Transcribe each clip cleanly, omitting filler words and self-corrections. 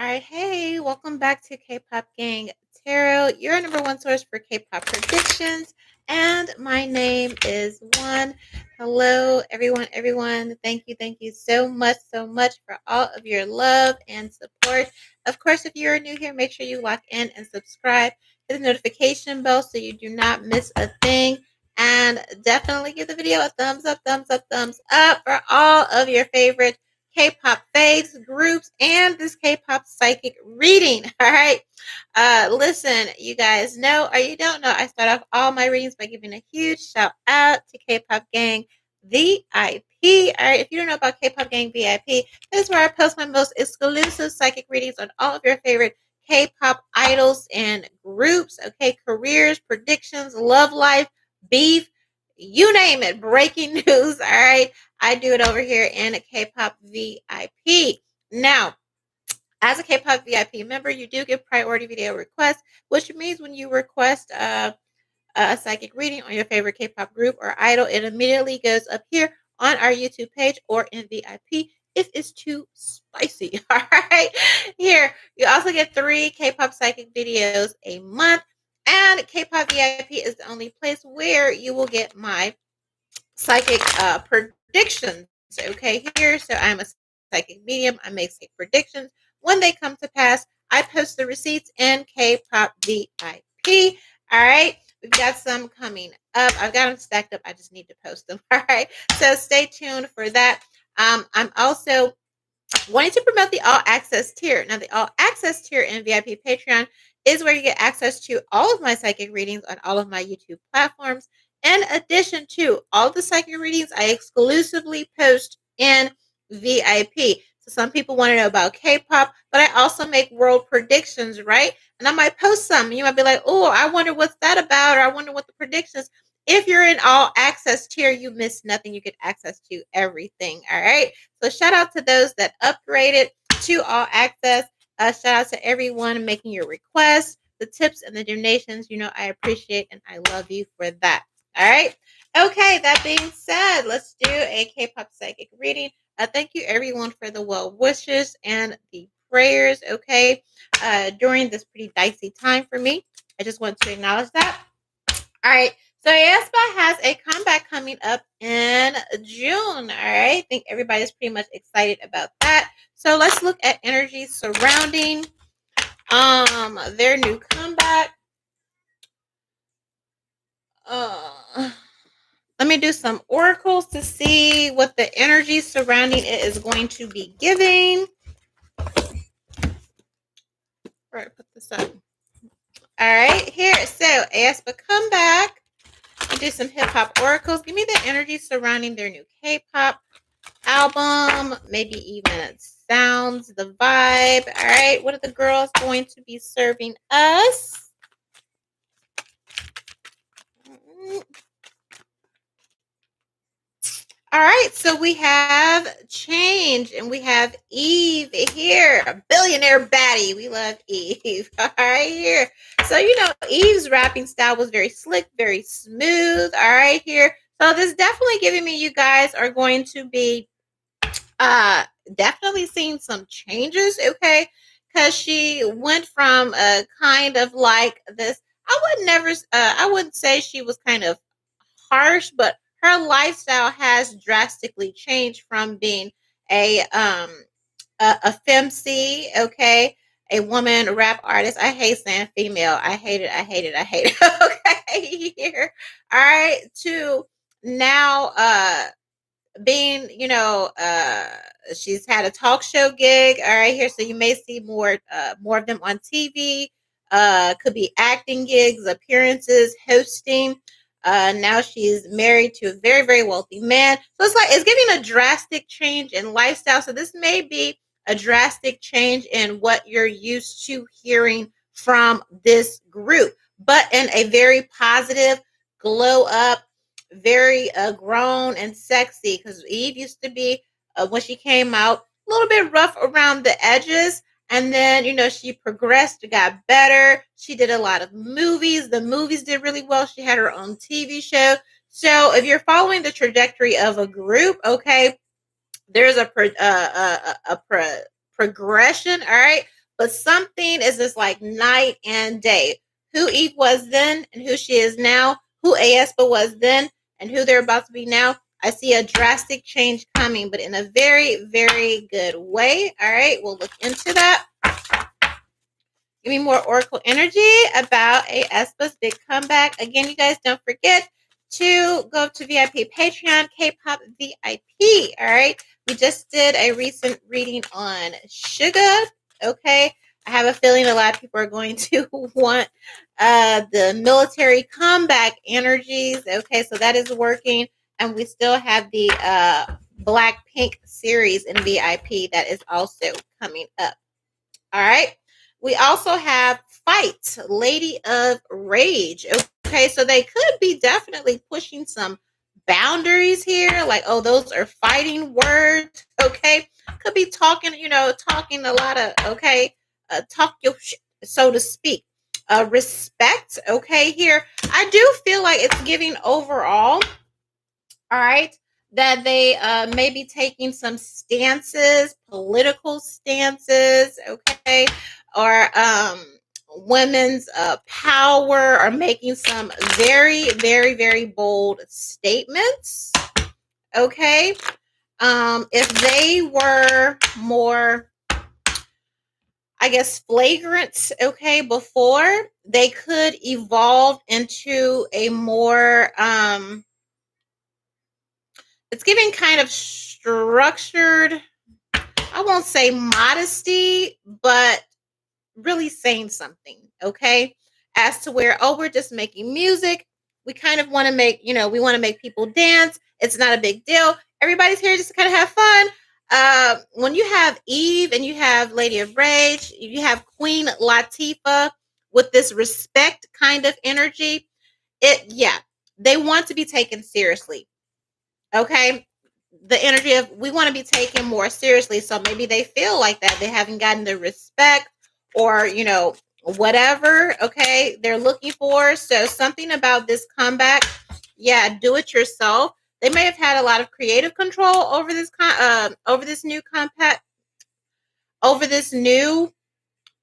All right, hey, welcome back to K-Pop Gang Tarot, your number one source for K-pop predictions. And my name is One. Hello, everyone. Thank you so much for all of your love and support. Of course, if you're new here, make sure you lock in and subscribe. Hit the notification bell so you do not miss a thing. And definitely give the video a thumbs up for all of your favorite K-pop faves, groups, and this K-pop psychic reading. All right. Listen, you guys know or you don't know, I start off all my readings by giving a huge shout out to K-Pop Gang VIP. All right. If you don't know about K-Pop Gang VIP, this is where I post my most exclusive psychic readings on all of your favorite K-pop idols and groups. Okay. Careers, predictions, love life, beef, you name it. Breaking news. All right. I do it over here in a K-pop VIP. Now, as a K-pop VIP member, you do get priority video requests, which means when you request a psychic reading on your favorite K-pop group or idol, it immediately goes up here on our YouTube page or in VIP if it's too spicy. All right. Here, you also get 3 K-pop psychic videos a month, and K-pop VIP is the only place where you will get my psychic predictions. Okay, here. So I'm a psychic medium. I make psychic predictions. When they come to pass, I post the receipts in K-pop VIP. All right. We've got some coming up. I've got them stacked up. I just need to post them. All right. So stay tuned for that. I'm also wanting to promote the all access tier. Now, the all access tier in VIP Patreon is where you get access to all of my psychic readings on all of my YouTube platforms. In addition to all the psychic readings, I exclusively post in VIP. So some people want to know about K-pop, but I also make world predictions, right? And I might post some. You might be like, oh, I wonder what's that about, or I wonder what the predictions. If you're in all access tier, you miss nothing. You get access to everything. All right. So shout out to those that upgraded to all access. Shout out to everyone making your requests, the tips and the donations. You know, I appreciate and I love you for that. All right. Okay. That being said, let's do a K-pop psychic reading. Thank you everyone for the well wishes and the prayers. Okay. During this pretty dicey time for me, I just want to acknowledge that. All right. So Aespa has a comeback coming up in June. All right. I think everybody's pretty much excited about that. So let's look at energy surrounding their new comeback. Let me do some oracles to see what the energy surrounding it is going to be giving. All right, put this up. All right, here. So Aespa comeback. Do some hip hop oracles. Give me the energy surrounding their new K-pop album, maybe even sounds, the vibe. All right, what are the girls going to be serving us? All right, so we have Change and we have Eve here, a billionaire baddie. We love Eve. All right, here. So, you know, Eve's rapping style was very slick, very smooth. All right, here. So this definitely giving me you guys are going to be definitely seeing some changes, okay? Because she went from a kind of like this. I wouldn't say she was kind of harsh, but her lifestyle has drastically changed from being a a femc, okay, a woman rap artist. I hate saying female. I hate it. Okay, here, all right, to now being, you know, she's had a talk show gig. All right, here, so you may see more of them on TV. Could be acting gigs, appearances, hosting. Now she's married to a very, very wealthy man. So it's like it's giving a drastic change in lifestyle. So this may be a drastic change in what you're used to hearing from this group, but in a very positive, glow up, very grown and sexy. Because Eve used to be, when she came out, a little bit rough around the edges. And then, you know, she progressed, got better. She did a lot of movies. The movies did really well. She had her own TV show. So if you're following the trajectory of a group, okay, there's a progression, all right? but something is just like night and day. Who Eve was then and who she is now, who Aespa was then and who they're about to be now. I see a drastic change coming, but in a very, very good way. All right, we'll look into that. Give me more Oracle energy about Aespa's big comeback. Again, you guys don't forget to go to VIP Patreon, Kpop VIP. All right. We just did a recent reading on Suga. Okay. I have a feeling a lot of people are going to want the military comeback energies. Okay. So that is working. And we still have the Blackpink series in VIP that is also coming up. All right. We also have Fight, Lady of Rage. Okay, so they could be definitely pushing some boundaries here. Like, oh, those are fighting words. Okay, could be talking, talking a lot of, okay, talk your shit, so to speak. Respect. Okay, here. I do feel like it's giving overall, all right, that they may be taking some stances, political stances, okay, or women's power, or making some very, very, very bold statements, okay. If they were more, I guess, flagrant, okay, before, they could evolve into a more it's giving kind of structured, I won't say modesty, but really saying something, okay? As to where, oh, we're just making music. We kind of want to make, we want to make people dance. It's not a big deal. Everybody's here just to kind of have fun. When you have Eve and you have Lady of Rage, you have Queen Latifah with this respect kind of energy, yeah, they want to be taken seriously. Okay, the energy of we want to be taken more seriously. So maybe they feel like that they haven't gotten the respect, or whatever, okay, they're looking for. So something about this comeback, yeah, do it yourself. They may have had a lot of creative control over this over this new compact, over this new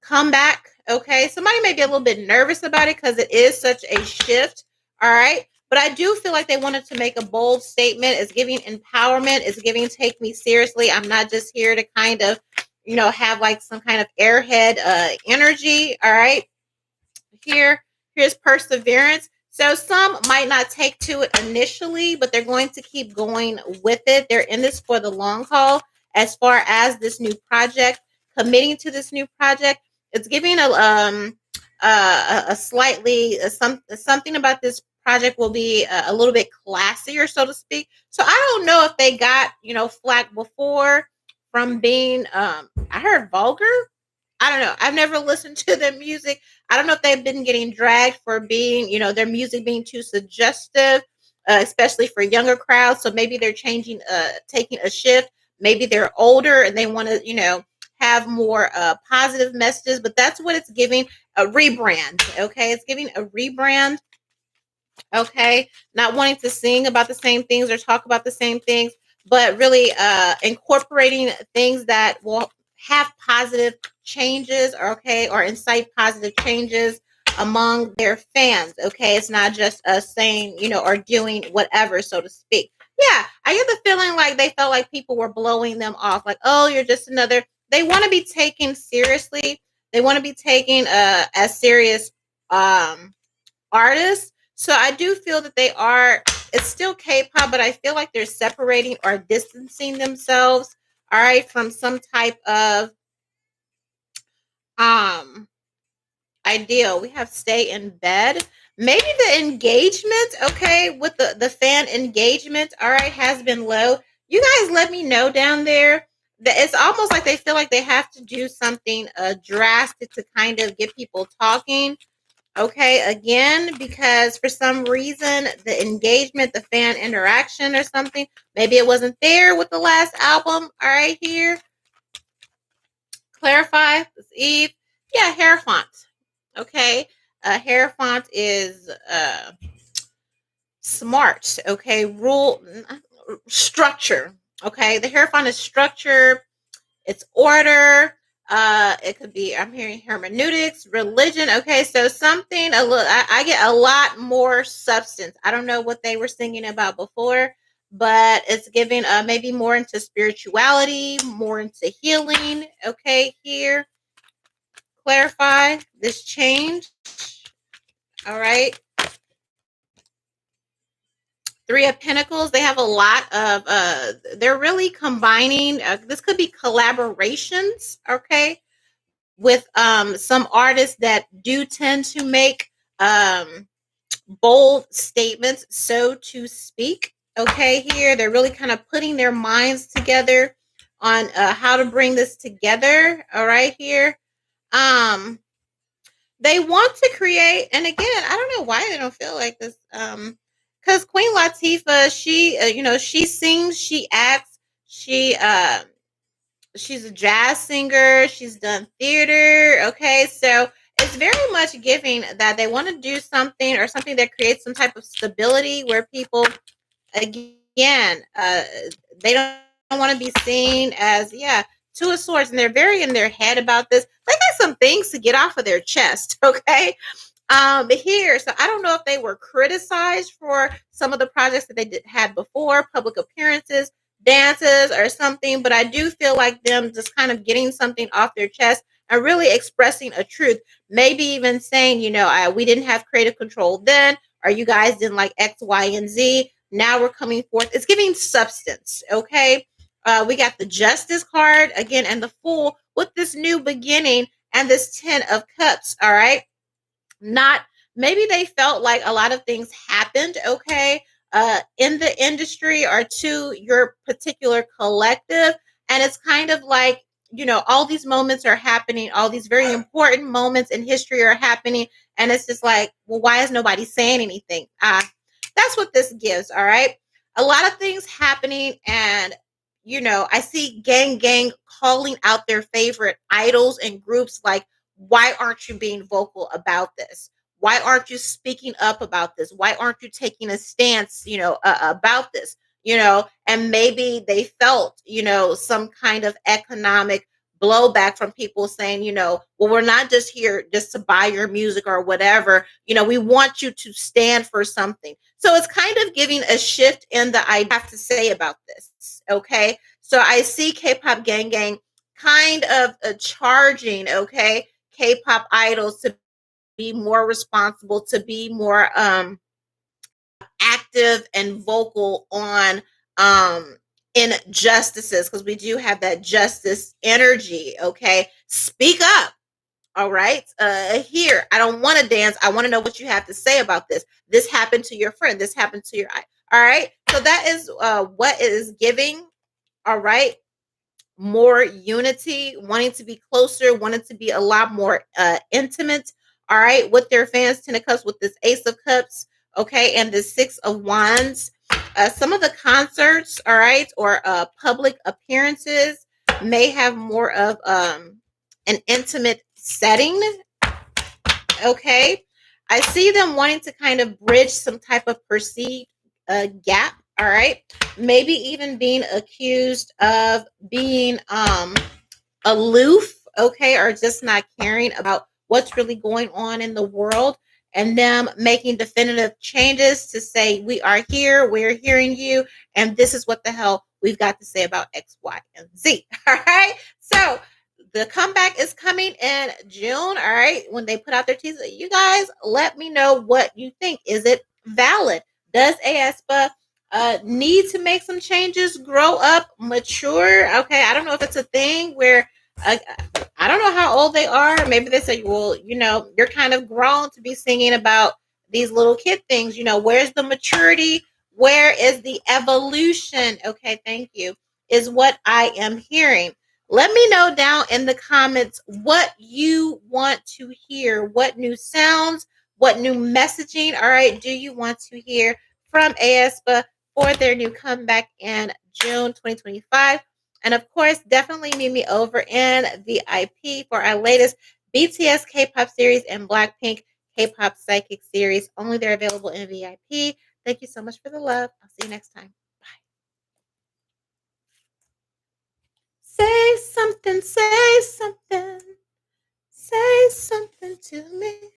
comeback. Okay, somebody may be a little bit nervous about it because it is such a shift. All right, but I do feel like they wanted to make a bold statement. It's giving empowerment. It's giving take me seriously. I'm not just here to kind of, have like some kind of airhead energy. All right, here's perseverance. So some might not take to it initially, but they're going to keep going with it. They're in this for the long haul. As far as this new project, committing to this new project, it's giving a slightly something about this project will be a little bit classier, so to speak. So I don't know if they got flack before from being I heard vulgar. I don't know. I've never listened to their music. I don't know if they've been getting dragged for being, their music being too suggestive, especially for younger crowds. So maybe they're changing, taking a shift. Maybe they're older and they want to, have more positive messages. But that's what it's giving, a rebrand. Okay, it's giving a rebrand. Okay, not wanting to sing about the same things or talk about the same things, but really incorporating things that will have positive changes, or okay, or incite positive changes among their fans. Okay, it's not just us saying, or doing whatever, so to speak. Yeah, I get the feeling like they felt like people were blowing them off, like, oh, you're just another. They want to be taken seriously. They want to be taken as serious artists. So I do feel that they are, it's still K-pop, but I feel like they're separating or distancing themselves, all right, from some type of um ideal. We have stay in bed. Maybe the engagement, okay, with the fan engagement, all right, has been low. You guys let me know down there that it's almost like they feel like they have to do something drastic to kind of get people talking. Okay, again, because for some reason the engagement, the fan interaction or something, maybe it wasn't there with the last album. All right, here. Clarify. This Eve. Yeah, hair font. Okay. Hair font is smart. Okay. Rule structure. Okay. The hair font is structure. It's order. It could be, I'm hearing hermeneutics, religion. Okay, so something a little, I get a lot more substance. I don't know what they were singing about before, but it's giving maybe more into spirituality, more into healing. Okay, here, clarify this change. All right. Three of Pentacles, they have a lot of they're really combining this could be collaborations, okay, with some artists that do tend to make um bold statements, so to speak. Okay, here they're really kind of putting their minds together on how to bring this together. All right, here. They want to create, and again, I don't know why they don't feel like this. Because Queen Latifah, she, she sings, she acts, she's a jazz singer, she's done theater. Okay, so it's very much giving that they want to do something or something that creates some type of stability where people, again, they don't want to be seen as, yeah, two of swords, and they're very in their head about this. They got some things to get off of their chest. Okay, here, so I don't know if they were criticized for some of the projects that they had before, public appearances, dances, or something, but I do feel like them just kind of getting something off their chest and really expressing a truth. Maybe even saying, we didn't have creative control then, or you guys didn't like X, Y, and Z. Now we're coming forth. It's giving substance. Okay. We got the Justice card again and the Fool with this new beginning and this 10 of Cups. All right, not, maybe they felt like a lot of things happened, okay, in the industry or to your particular collective, and it's kind of like, all these moments are happening, all these very important moments in history are happening, and it's just like, well, why is nobody saying anything? That's what this gives. All right, a lot of things happening, and I see gang calling out their favorite idols and groups, like, why aren't you being vocal about this? Why aren't you speaking up about this? Why aren't you taking a stance, about this? And maybe they felt, some kind of economic blowback from people saying, well, we're not just here just to buy your music or whatever. We want you to stand for something. So it's kind of giving a shift in the I have to say about this. Okay. So I see K-pop gang kind of charging, okay, K-pop idols to be more responsible, to be more active and vocal on injustices, because we do have that justice energy. Okay, speak up. All right, here, I don't want to dance. I want to know what you have to say about this. This happened to your friend. This happened to your eye. All right, so that is what it is giving. All right, more unity, wanting to be closer, wanting to be a lot more intimate, all right, with their fans. 10 of Cups with this Ace of Cups, okay, and the 6 of Wands. Some of the concerts, all right, or public appearances may have more of an intimate setting. Okay, I see them wanting to kind of bridge some type of perceived gap. All right, maybe even being accused of being aloof, okay, or just not caring about what's really going on in the world, and them making definitive changes to say, we are here, we're hearing you, and this is what the hell we've got to say about X, Y, and Z. All right, so the comeback is coming in June. All right, when they put out their teaser, you guys let me know what you think. Is it valid? Does Aespa need to make some changes, grow up, mature? Okay, I don't know if it's a thing where I, I don't know how old they are. Maybe they say, well, you're kind of grown to be singing about these little kid things. Where's the maturity? Where is the evolution? Okay, thank you. Is what I am hearing. Let me know down in the comments what you want to hear. What new sounds, what new messaging, all right, do you want to hear from Aespa for their new comeback in June 2025? And of course, definitely meet me over in VIP for our latest BTS K-pop series and Blackpink K-pop Psychic series. Only they're available in VIP. Thank you so much for the love. I'll see you next time. Bye. Say something, say something. to me.